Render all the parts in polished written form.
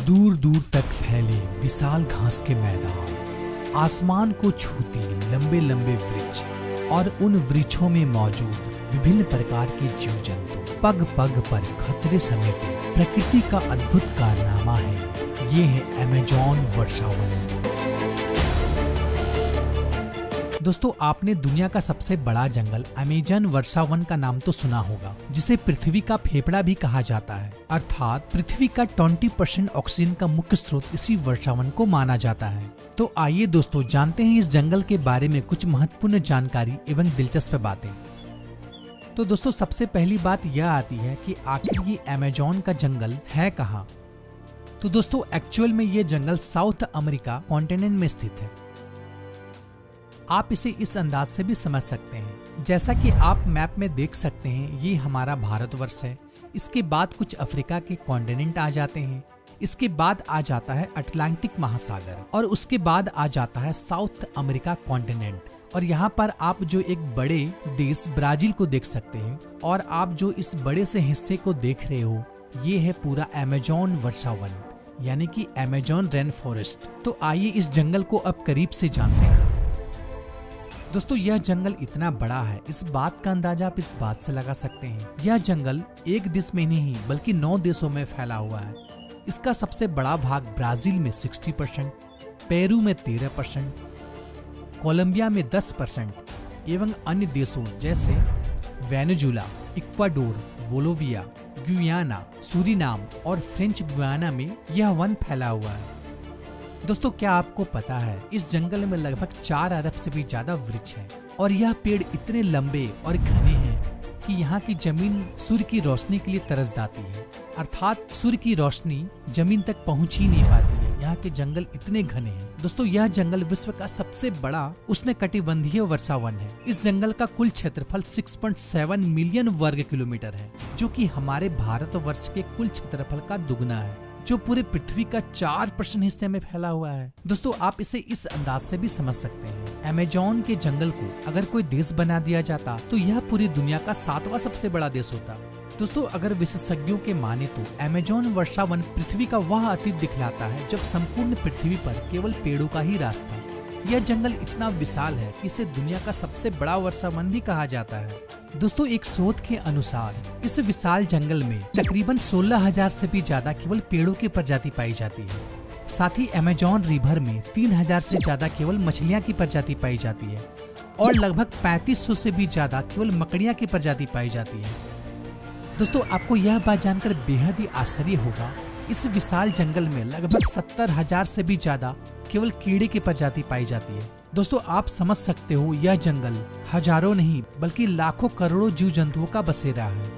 दूर दूर तक फैले विशाल घास के मैदान, आसमान को छूती लंबे लंबे वृक्ष और उन वृक्षों में मौजूद विभिन्न प्रकार के जीव जंतु, पग पग पर खतरे समेटे प्रकृति का अद्भुत कारनामा है। ये है अमेज़न वर्षावन। दोस्तों, आपने दुनिया का सबसे बड़ा जंगल अमेज़न वर्षावन का नाम तो सुना होगा, जिसे पृथ्वी का फेफड़ा भी कहा जाता है। अर्थात पृथ्वी का 20% ऑक्सीजन का मुख्य स्रोत इसी वर्षावन को माना जाता है। तो आइए दोस्तों, जानते हैं इस जंगल के बारे में कुछ महत्वपूर्ण जानकारी एवं दिलचस्प बातें। तो दोस्तों, सबसे पहली बात यह आती है कि आखिर ये अमेज़न का जंगल है कहाँ। तो दोस्तों, एक्चुअल में ये जंगल साउथ अमेरिका कॉन्टिनेंट में स्थित है। आप इसे इस अंदाज से भी समझ सकते हैं, जैसा कि आप मैप में देख सकते हैं, ये हमारा भारतवर्ष है। इसके बाद कुछ अफ्रीका के कॉन्टिनेंट आ जाते हैं, इसके बाद आ जाता है अटलांटिक महासागर और उसके बाद आ जाता है साउथ अमेरिका कॉन्टिनेंट। और यहाँ पर आप जो एक बड़े देश ब्राजील को देख सकते हैं, और आप जो इस बड़े से हिस्से को देख रहे हो, ये है पूरा अमेज़न वर्षावन, यानी कि अमेज़न रेन फॉरेस्ट। तो आइए इस जंगल को अब करीब से जानते हैं। दोस्तों, यह जंगल इतना बड़ा है, इस बात का अंदाजा आप इस बात से लगा सकते हैं। यह जंगल एक देश में नहीं बल्कि 9 देशों में फैला हुआ है। इसका सबसे बड़ा भाग ब्राजील में 60%, पेरू में 13%, कोलंबिया में 10% एवं अन्य देशों जैसे वेनेजुला, इक्वाडोर, बोलोविया, गुयाना, सूरीनाम और फ्रेंच गुयाना में यह वन फैला हुआ है। दोस्तों, क्या आपको पता है इस जंगल में लगभग 4 अरब से भी ज्यादा वृक्ष हैं और यह पेड़ इतने लंबे और घने हैं कि यहाँ की जमीन सूर्य की रोशनी के लिए तरस जाती है। अर्थात सूर्य की रोशनी जमीन तक पहुँच ही नहीं पाती है, यहाँ के जंगल इतने घने हैं। दोस्तों, यह जंगल विश्व का सबसे बड़ा उष्णकटिबंधीय वर्षावन है। इस जंगल का कुल क्षेत्रफल 6.7 मिलियन वर्ग किलोमीटर है, जो कि हमारे भारतवर्ष के कुल क्षेत्रफल का दुगना है, जो पूरे पृथ्वी का 4% हिस्से में फैला हुआ है। दोस्तों, आप इसे इस अंदाज से भी समझ सकते हैं। अमेज़न के जंगल को अगर कोई देश बना दिया जाता तो यह पूरी दुनिया का 7वां सबसे बड़ा देश होता। दोस्तों, अगर विशेषज्ञों के माने तो अमेज़न वर्षावन पृथ्वी का वह अतीत दिखलाता है जब संपूर्ण पृथ्वी पर केवल पेड़ों का ही राज था। यह जंगल इतना विशाल है कि इसे दुनिया का सबसे बड़ा वर्षावन भी कहा जाता है। दोस्तों, एक शोध के अनुसार इस विशाल जंगल में तकरीबन 16,000 से भी ज्यादा केवल पेड़ों की प्रजाति पाई जाती है। साथ ही अमेज़न रिवर में 3,000 से ज्यादा केवल मछलियां की प्रजाति पाई जाती है और लगभग 3500 से भी ज्यादा केवल मकड़ियां की प्रजाति पाई जाती है। दोस्तों, आपको यह बात जानकर बेहद ही आश्चर्य होगा, इस विशाल जंगल में लगभग 70,000 से भी ज्यादा केवल कीड़े की प्रजाति पाई जाती है। दोस्तों, आप समझ सकते हो यह जंगल हजारों नहीं बल्कि लाखों करोड़ों जीव जंतुओं का बसेरा है।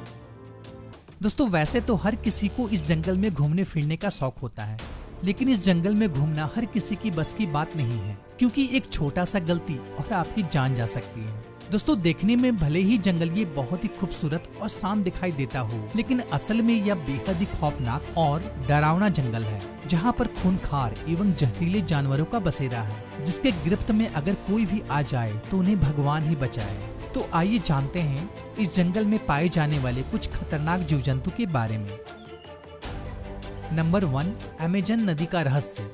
दोस्तों, वैसे तो हर किसी को इस जंगल में घूमने फिरने का शौक होता है, लेकिन इस जंगल में घूमना हर किसी की बस की बात नहीं है, क्योंकि एक छोटा सा गलती और आपकी जान जा सकती है। दोस्तों, देखने में भले ही जंगल ये बहुत ही खूबसूरत और शांत दिखाई देता हो, लेकिन असल में यह बेहद ही खौफनाक और डरावना जंगल है, जहाँ पर खूंखार एवं जहरीले जानवरों का बसेरा है, जिसके गिरफ्त में अगर कोई भी आ जाए तो उन्हें भगवान ही बचाए। तो आइए जानते हैं इस जंगल में पाए जाने वाले कुछ खतरनाक जीव जंतु के बारे में। नंबर 1, अमेज़न नदी का रहस्य।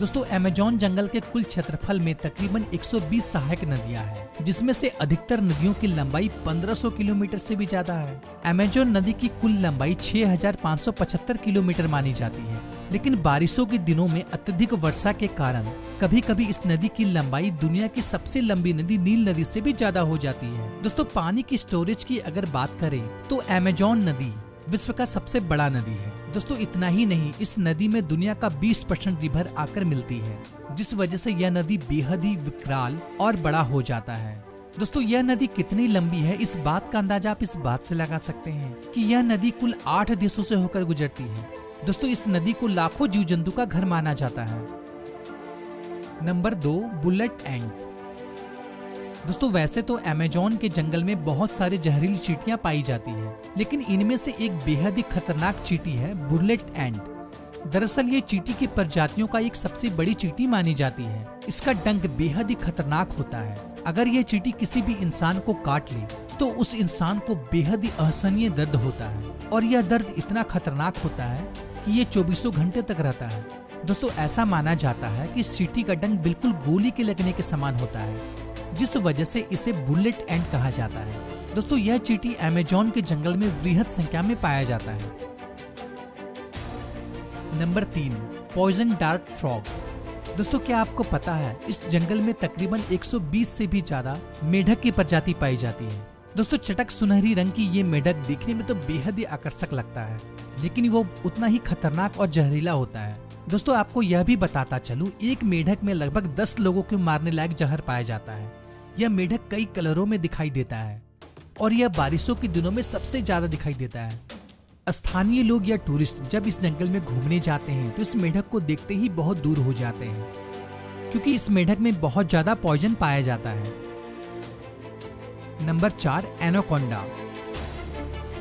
दोस्तों, अमेज़न जंगल के कुल क्षेत्रफल में तकरीबन 120 सहायक नदियां हैं, जिसमें से अधिकतर नदियों की लंबाई 1500 किलोमीटर से भी ज्यादा है। अमेज़न नदी की कुल लंबाई 6575 किलोमीटर मानी जाती है, लेकिन बारिशों के दिनों में अत्यधिक वर्षा के कारण कभी कभी इस नदी की लंबाई दुनिया की सबसे लंबी नदी नील नदी से भी ज्यादा हो जाती है। दोस्तों, पानी की स्टोरेज की अगर बात करें तो अमेज़न नदी विश्व का सबसे बड़ा नदी है। दोस्तों, इतना ही नहीं, इस नदी में दुनिया का 20% रिवर आकर मिलती है, जिस वजह से यह नदी बेहद ही विकराल और बड़ा हो जाता है। दोस्तों, यह नदी कितनी लंबी है, इस बात का अंदाजा आप इस बात से लगा सकते हैं कि यह नदी कुल 8 देशों से होकर गुजरती है। दोस्तों, इस नदी को लाखों जीव जंतु का घर माना जाता है। नंबर 2, बुलेट एंट। दोस्तों, वैसे तो अमेज़न के जंगल में बहुत सारी जहरीली चींटियां पाई जाती है, लेकिन इनमें से एक बेहद ही खतरनाक चींटी है बुलेट एंट। दरअसल ये चींटी की प्रजातियों का एक सबसे बड़ी चींटी मानी जाती है। इसका डंक बेहद ही खतरनाक होता है। अगर ये चींटी किसी भी इंसान को काट ले तो उस इंसान को बेहद ही असहनीय दर्द होता है, और यह दर्द इतना खतरनाक होता है कि ये 24 घंटे तक रहता है। दोस्तों ऐसा माना जाता है कि इस चींटी का डंक बिल्कुल गोली के लगने के समान होता है, जिस वजह से इसे बुलेट एंड कहा जाता है। दोस्तों यह चींटी अमेज़न के जंगल में वृहद संख्या में पाया जाता है। Number 3, poison dart frog. दोस्तों क्या आपको पता है इस जंगल में तकरीबन 120 से भी ज्यादा मेढक की प्रजाति पाई जाती है। दोस्तों चटक सुनहरी रंग की ये मेढक देखने में तो बेहद ही आकर्षक लगता है, लेकिन वो उतना ही खतरनाक और जहरीला होता है। दोस्तों आपको यह भी बताता चलूं, एक मेढक में लगभग 10 लोगों को मारने लायक जहर पाया जाता है। यह मेढक कई कलरों में दिखाई देता है और यह बारिशों के दिनों में सबसे ज्यादा दिखाई देता है। स्थानीय लोग या टूरिस्ट जब इस जंगल में घूमने जाते हैं तो इस मेढक को देखते ही बहुत दूर हो जाते हैं, क्योंकि इस मेढक में बहुत ज्यादा पॉइजन पाया जाता है। Number 4, anaconda.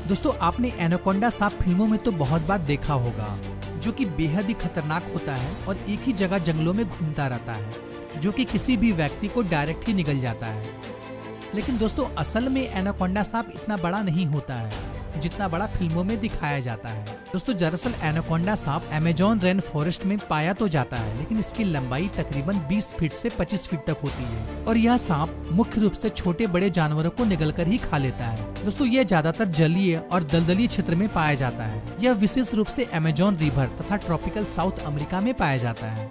दोस्तों आपने एनाकोंडा सांप फिल्मों में तो बहुत बार देखा होगा, जो कि बेहद ही खतरनाक होता है और एक ही जगह जंगलों में घूमता रहता है, जो कि किसी भी व्यक्ति को डायरेक्ट ही निगल जाता है। लेकिन दोस्तों असल में एनाकोंडा सांप इतना बड़ा नहीं होता है जितना बड़ा फिल्मों में दिखाया जाता है। दोस्तों दरअसल एनाकोंडा सांप अमेज़न रेन फॉरेस्ट में पाया तो जाता है, लेकिन इसकी लंबाई तकरीबन 20 फीट से 25 फीट तक होती है और यह सांप मुख्य रूप से छोटे बड़े जानवरों को निगलकर ही खा लेता है। दोस्तों यह ज्यादातर जलीय और दलदली क्षेत्र में पाया जाता है। यह विशेष रूप से अमेज़न रिवर तथा ट्रॉपिकल साउथ अमेरिका में पाया जाता है।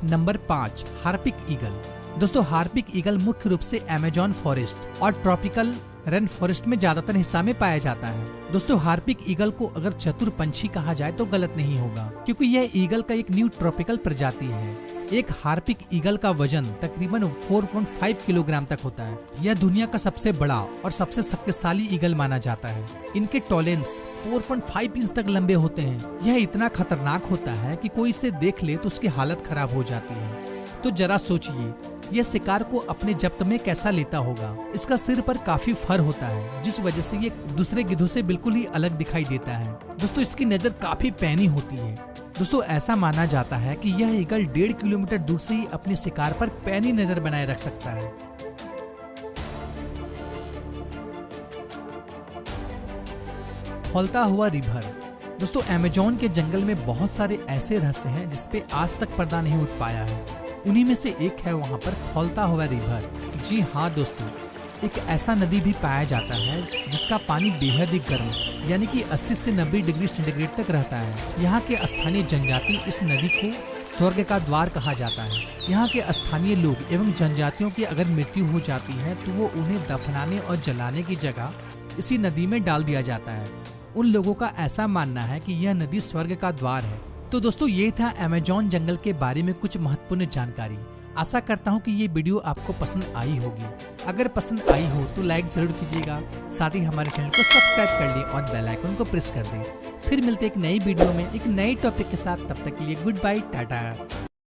Number 5, Harpic eagle. दोस्तों हार्पिक ईगल मुख्य रूप से अमेज़न फॉरेस्ट और ट्रॉपिकल रेन फॉरेस्ट में ज्यादातर हिस्सा में पाया जाता है। दोस्तों हार्पिक ईगल को अगर चतुर पंछी कहा जाए तो गलत नहीं होगा, क्योंकि यह ईगल का एक न्यू ट्रॉपिकल प्रजाति है। एक हार्पिक ईगल का वजन तकरीबन 4.5 किलोग्राम तक होता है। यह दुनिया का सबसे बड़ा और सबसे शक्तिशाली ईगल माना जाता है। इनके टॉलेंस 4.5 इंच तक लंबे होते हैं। यह इतना खतरनाक होता है कि कोई इसे देख ले तो उसकी हालत खराब हो जाती है। तो जरा सोचिए यह शिकार को अपने जब्त में कैसा लेता होगा। इसका सिर पर काफी फर होता है, जिस वजह से ये दूसरे गिद्धों से बिल्कुल ही अलग दिखाई देता है। दोस्तों इसकी नजर काफी पैनी होती है। दोस्तों ऐसा माना जाता है कि यह ईगल 1.5 किलोमीटर दूर से ही अपने शिकार पर पैनी नजर बनाए रख सकता है। खौलता हुआ रिवर। दोस्तों अमेज़न के जंगल में बहुत सारे ऐसे रहस्य हैं जिसपे आज तक पर्दा नहीं उठ पाया है। उन्हीं में से एक है वहाँ पर खौलता हुआ रिवर। जी हाँ दोस्तों, एक ऐसा नदी भी पाया जाता है जिसका पानी बेहद ही गर्म यानी कि 80 से 90 डिग्री सेंटीग्रेड तक रहता है। यहाँ के स्थानीय जनजाति इस नदी को स्वर्ग का द्वार कहा जाता है। यहाँ के स्थानीय लोग एवं जनजातियों की अगर मृत्यु हो जाती है तो वो उन्हें दफनाने और जलाने की जगह इसी नदी में डाल दिया जाता है। उन लोगों का ऐसा मानना है कि यह नदी स्वर्ग का द्वार है। तो दोस्तों ये था अमेज़न जंगल के बारे में कुछ महत्वपूर्ण जानकारी। आशा करता हूँ कि ये वीडियो आपको पसंद आई होगी। अगर पसंद आई हो तो लाइक जरूर कीजिएगा, साथ ही हमारे चैनल को सब्सक्राइब कर लें और बेल आइकन को प्रेस कर दें। फिर मिलते एक नई वीडियो में एक नए टॉपिक के साथ। तब तक के लिए गुड बाय, टाटा।